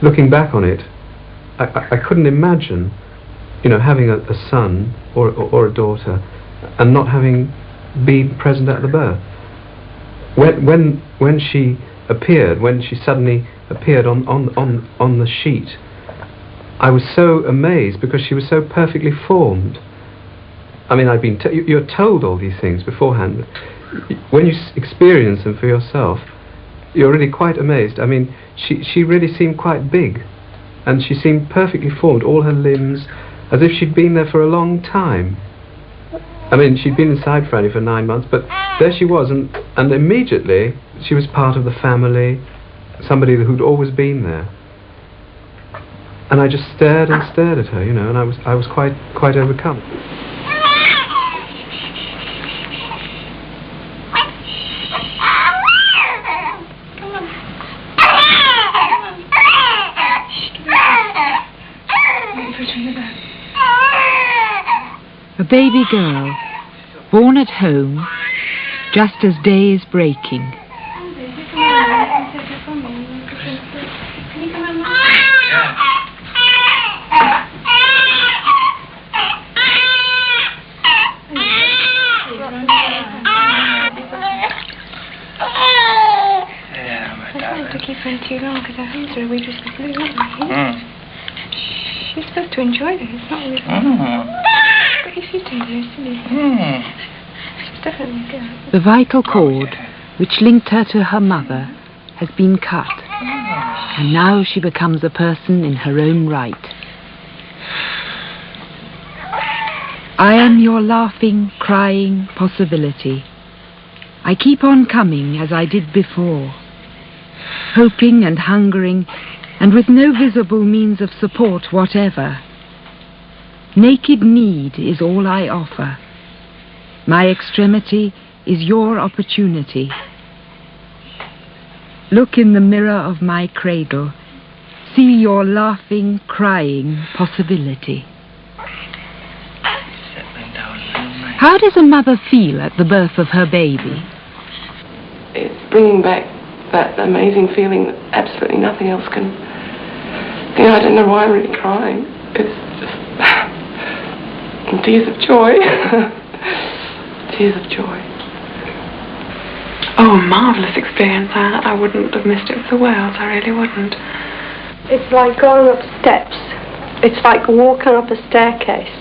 looking back on it, I couldn't imagine, you know, having a son or a daughter and not having been present at the birth. When she appeared, when she suddenly appeared on the sheet, I was so amazed because she was so perfectly formed. I mean, I'd been you're told all these things beforehand. When you experience them for yourself, you're really quite amazed. I mean, she really seemed quite big, and she seemed perfectly formed, all her limbs, as if she'd been there for a long time. I mean, she'd been inside Franny for 9 months, but there she was, and immediately she was part of the family, somebody who'd always been there. And I just stared and stared at her, you know, and I was quite overcome. A baby girl, born at home, just as day is breaking. To keep her too long because her hands are weak. She's supposed to enjoy this. It's not really. But if you do this, she's definitely good. The vital cord, which linked her to her mother, has been cut, and now she becomes a person in her own right. I am your laughing, crying possibility. I keep on coming as I did before, hoping and hungering, and with no visible means of support whatever. Naked need is all I offer. My extremity is your opportunity. Look in the mirror of my cradle. See your laughing, crying possibility. How does a mother feel at the birth of her baby? It's bringing back that amazing feeling that absolutely nothing else can. You know, I don't know why I'm really crying. It's just tears of joy. Tears of joy. Oh, a marvellous experience. I wouldn't have missed it for the world. I really wouldn't. It's like going up steps. It's like walking up a staircase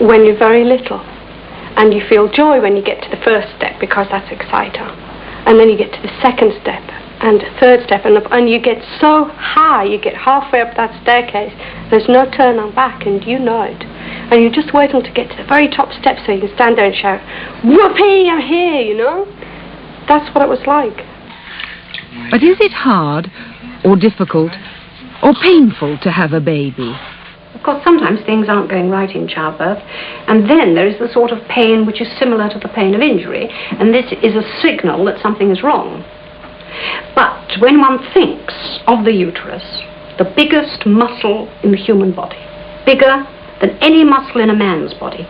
when you're very little. And you feel joy when you get to the first step because that's exciting. And then you get to the second step and the third step, and you get so high, you get halfway up that staircase, there's no turning back, and you know it. And you just wait until to get to the very top step so you can stand there and shout, "Whoopee, I'm here," you know? That's what it was like. But is it hard, or difficult, or painful to have a baby? Of course, sometimes things aren't going right in childbirth, and then there is the sort of pain which is similar to the pain of injury, and this is a signal that something is wrong. But when one thinks of the uterus, the biggest muscle in the human body, bigger than any muscle in a man's body,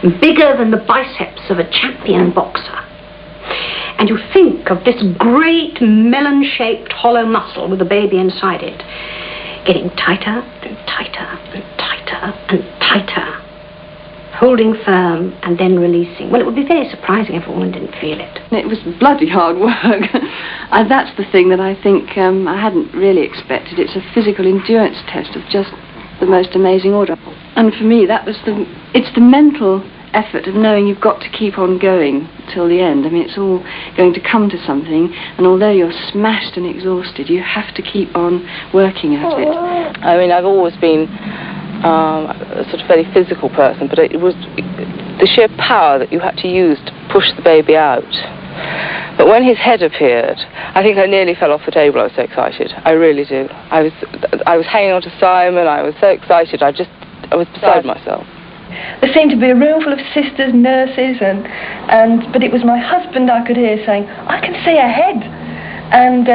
and bigger than the biceps of a champion boxer, and you think of this great melon-shaped hollow muscle with a baby inside it, getting tighter and tighter and tighter and tighter, holding firm and then releasing. Well, it would be very surprising if a woman didn't feel it. It was bloody hard work. That's the thing that I think I hadn't really expected. It's a physical endurance test of just the most amazing order. And for me, that was it's the mental effort of knowing you've got to keep on going till the end. I mean, it's all going to come to something, and although you're smashed and exhausted, you have to keep on working at it. I mean, I've always been a sort of very physical person, but it was the sheer power that you had to use to push the baby out. But when his head appeared, I think I nearly fell off the table. I was so excited. I really do. I was hanging on to Simon. I was so excited. I was beside myself. There seemed to be a room full of sisters, nurses, but it was my husband I could hear saying, "I can see her head." And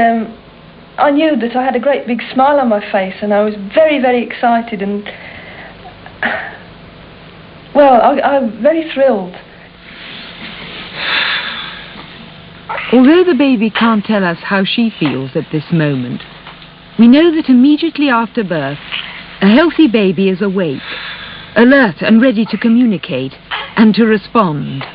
I knew that I had a great big smile on my face, and I was very, very excited, and well, I'm very thrilled. Although the baby can't tell us how she feels at this moment, we know that immediately after birth, a healthy baby is awake, alert and ready to communicate and to respond.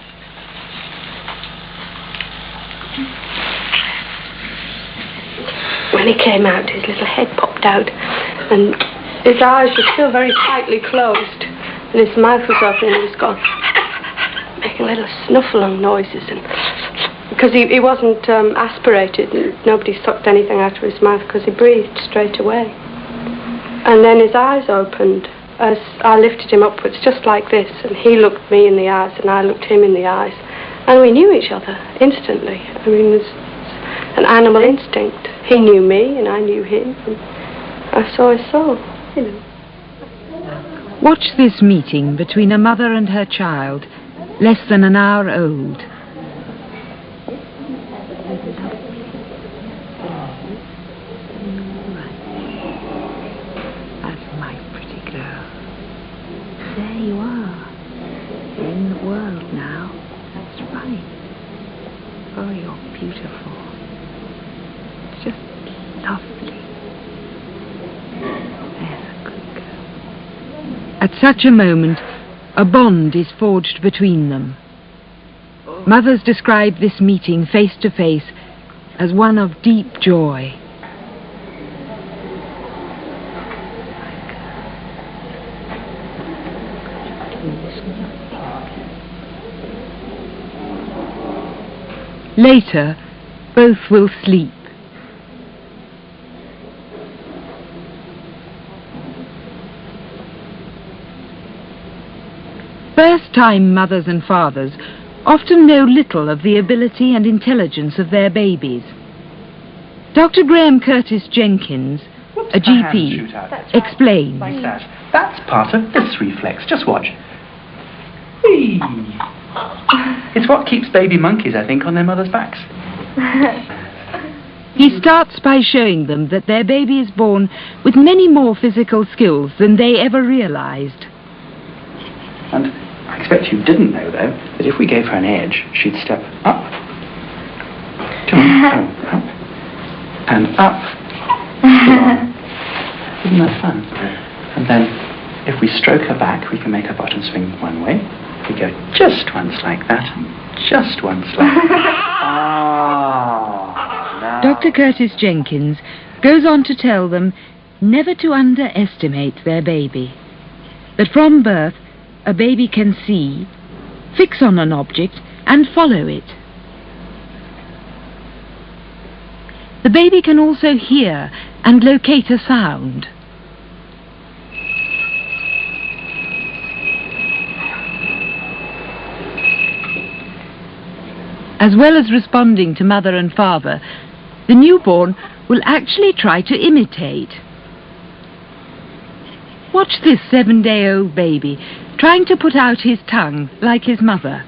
When he came out, his little head popped out, and his eyes were still very tightly closed, and his mouth was open, and he was gone, making little snuffling noises, and because he wasn't aspirated, and nobody sucked anything out of his mouth because he breathed straight away. And then his eyes opened as I lifted him upwards, just like this, and he looked me in the eyes, and I looked him in the eyes, and we knew each other instantly. I mean, it was an animal instinct. He knew me, and I knew him, and I saw his soul, you know. Watch this meeting between a mother and her child, less than an hour old. That's my pretty girl. There you are. You're in the world now. That's right. Oh, you're beautiful. It's just lovely. There's a good girl. At such a moment, a bond is forged between them. Mothers describe this meeting face to face as one of deep joy. Later, both will sleep. First-time mothers and fathers often know little of the ability and intelligence of their babies. Dr. Graham Curtis Jenkins, a GP, explains. Like that. That's part of this reflex. Just watch. Whee! It's what keeps baby monkeys, I think, on their mothers' backs. He starts by showing them that their baby is born with many more physical skills than they ever realized. And I expect you didn't know, though, that if we gave her an edge, she'd step up. Come on, up. And up. Isn't that fun? And then, if we stroke her back, we can make her bottom swing one way. We go just once like that, and just once like that. Dr. Curtis Jenkins goes on to tell them never to underestimate their baby. That from birth, a baby can see, fix on an object, and follow it. The baby can also hear and locate a sound. As well as responding to mother and father, the newborn will actually try to imitate. Watch this 7-day-old baby trying to put out his tongue like his mother.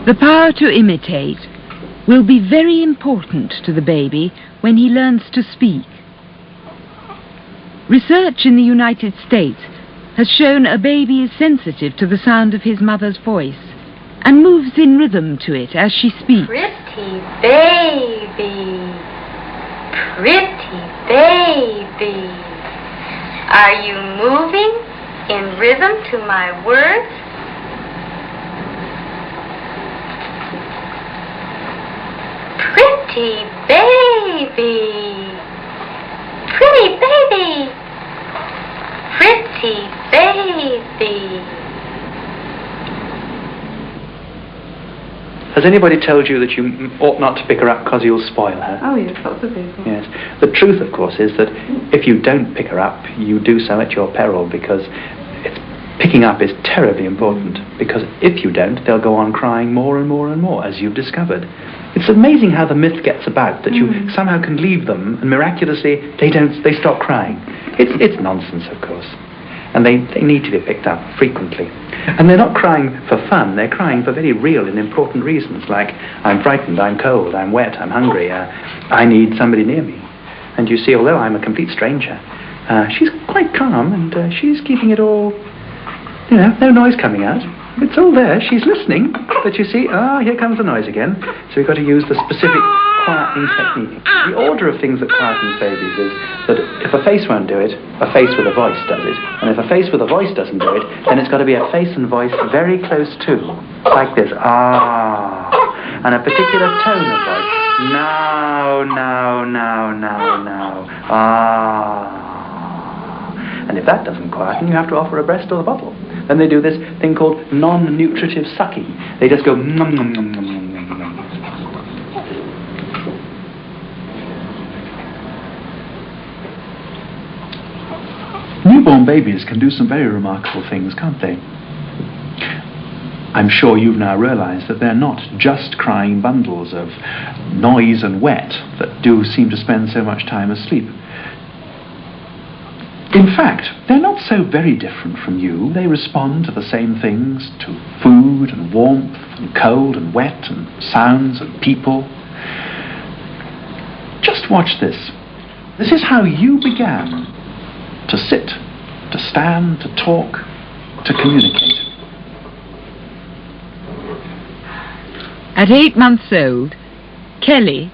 The power to imitate will be very important to the baby when he learns to speak. Research in the United States has shown a baby is sensitive to the sound of his mother's voice and moves in rhythm to it as she speaks. Pretty baby, pretty baby, are you moving in rhythm to my words? Pretty baby, pretty baby, pretty baby. Has anybody told you that you ought not to pick her up because you'll spoil her? Oh, yes, lots of people. Yes. The truth, of course, is that if you don't pick her up, you do so at your peril, because picking up is terribly important, because if you don't, they'll go on crying more and more and more, as you've discovered. It's amazing how the myth gets about that you somehow can leave them and miraculously they stop crying. It's nonsense, of course. And they need to be picked up frequently. And they're not crying for fun, they're crying for very real and important reasons, like, I'm frightened, I'm cold, I'm wet, I'm hungry, I need somebody near me. And you see, although I'm a complete stranger, she's quite calm, and she's keeping it all, no noise coming out. It's all there, she's listening, but you see, here comes the noise again. So we've got to use the specific quietening technique. The order of things that quietens babies is that if a face won't do it, a face with a voice does it. And if a face with a voice doesn't do it, then it's got to be a face and voice very close to, like this, and a particular tone of voice. Now, and if that doesn't quieten, you have to offer a breast or a bottle. Then they do this thing called non-nutritive sucking. They just go nom nom nom nom nom nom nom. Newborn babies can do some very remarkable things, can't they? I'm sure you've now realized that they're not just crying bundles of noise and wet that do seem to spend so much time asleep. In fact, they're not so very different from you. They respond to the same things, to food and warmth and cold and wet and sounds and people. Just watch this. This is how you began to sit, to stand, to talk, to communicate. At 8 months old, Kelly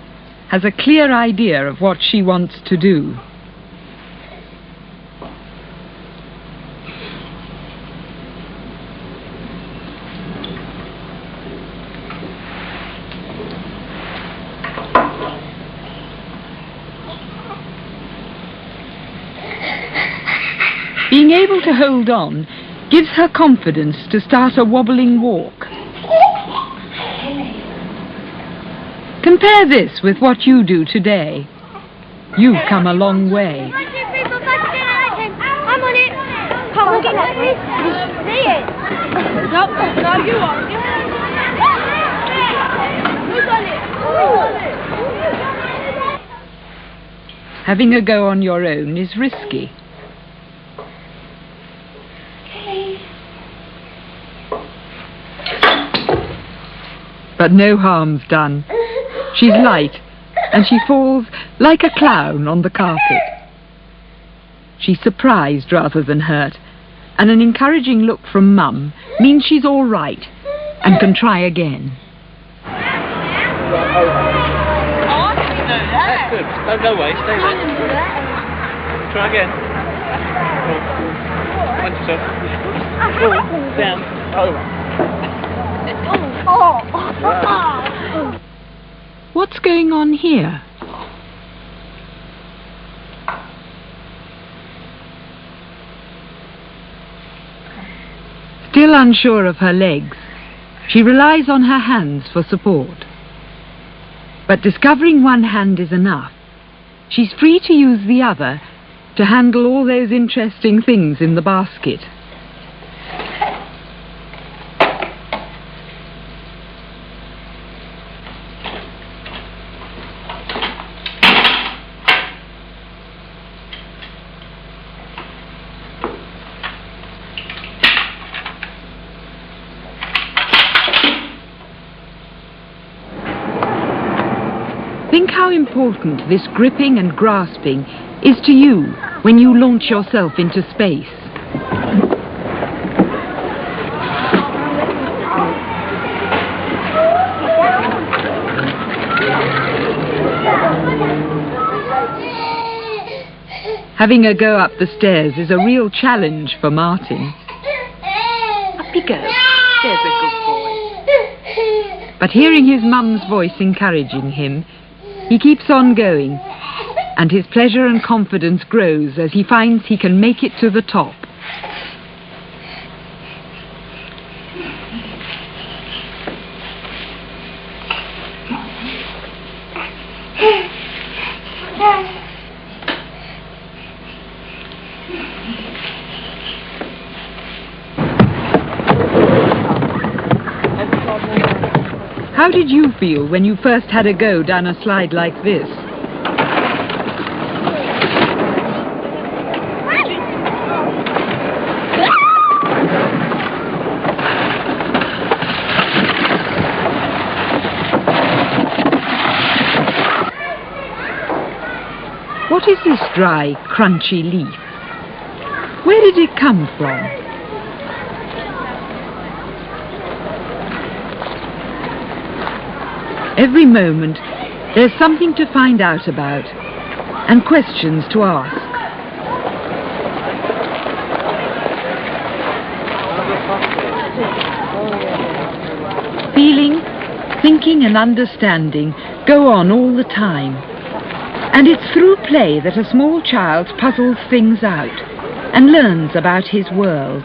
has a clear idea of what she wants to do. Being able to hold on gives her confidence to start a wobbling walk. Compare this with what you do today. You've come a long way. I'm on it. Come on, get that. See it. No, you are. Who's on it? Having a go on your own is risky. But no harm's done. She's light, and she falls like a clown on the carpet. She's surprised rather than hurt, and an encouraging look from Mum means she's all right and can try again. That's good. Don't go away, stay there. Try again. Punch yourself. Down. Over. What's going on here? Still unsure of her legs, she relies on her hands for support. But discovering one hand is enough, she's free to use the other to handle all those interesting things in the basket. Think how important this gripping and grasping is to you when you launch yourself into space. Having a go up the stairs is a real challenge for Martin. Up you go. There's a good boy. But hearing his mum's voice encouraging him, he keeps on going, and his pleasure and confidence grows as he finds he can make it to the top. How did you feel when you first had a go down a slide like this? What is this dry, crunchy leaf? Where did it come from? Every moment, there's something to find out about and questions to ask. Feeling, thinking and understanding go on all the time. And it's through play that a small child puzzles things out and learns about his world.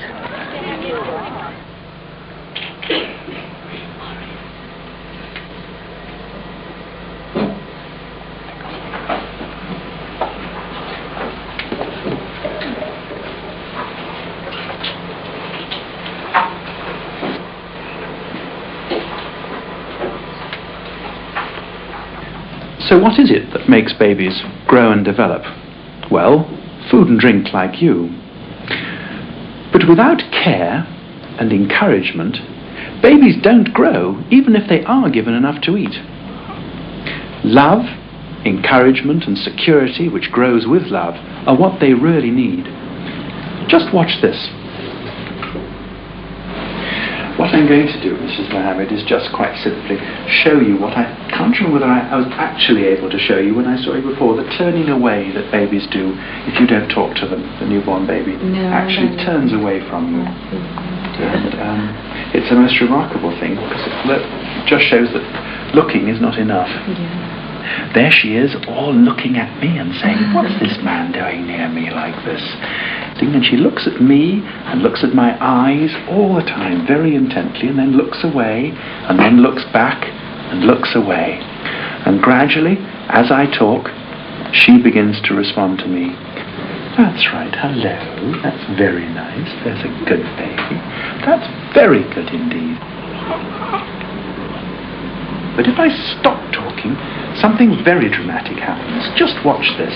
So what is it that makes babies grow and develop? Well, food and drink like you. But without care and encouragement, babies don't grow even if they are given enough to eat. Love, encouragement and security, which grows with love, are what they really need. Just watch this. What I'm going to do, Mrs. Mohammed, is just quite simply show you what I can't remember whether I was actually able to show you when I saw you before, the turning away that babies do if you don't talk to them. The newborn baby actually turns away from you. And it's a most remarkable thing because it just shows that looking is not enough. There she is, all looking at me and saying, what's this man doing near me like this? And she looks at me and looks at my eyes all the time, very intently, and then looks away, and then looks back and looks away. And gradually, as I talk, she begins to respond to me. That's right, hello, that's very nice, there's a good baby. That's very good indeed. But if I stop talking, something very dramatic happens. Just watch this.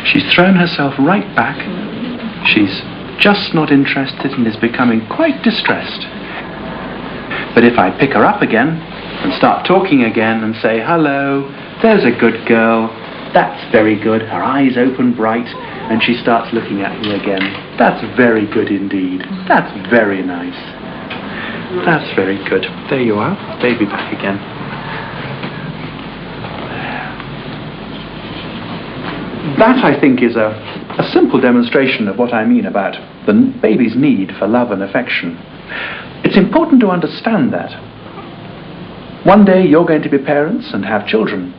She's thrown herself right back. She's just not interested and is becoming quite distressed. But if I pick her up again and start talking again and say, hello, there's a good girl, that's very good, her eyes open bright, and she starts looking at me again, that's very good indeed, that's very nice, that's very good. There you are, baby back again. That, I think, is a simple demonstration of what I mean about the baby's need for love and affection. It's important to understand that. One day you're going to be parents and have children.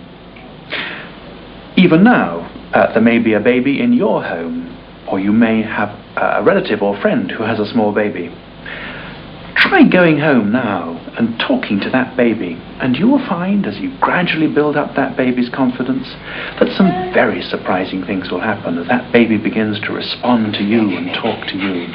Even now, there may be a baby in your home, or you may have a relative or friend who has a small baby. Try going home now and talking to that baby, and you will find, as you gradually build up that baby's confidence, that some very surprising things will happen as that baby begins to respond to you and talk to you.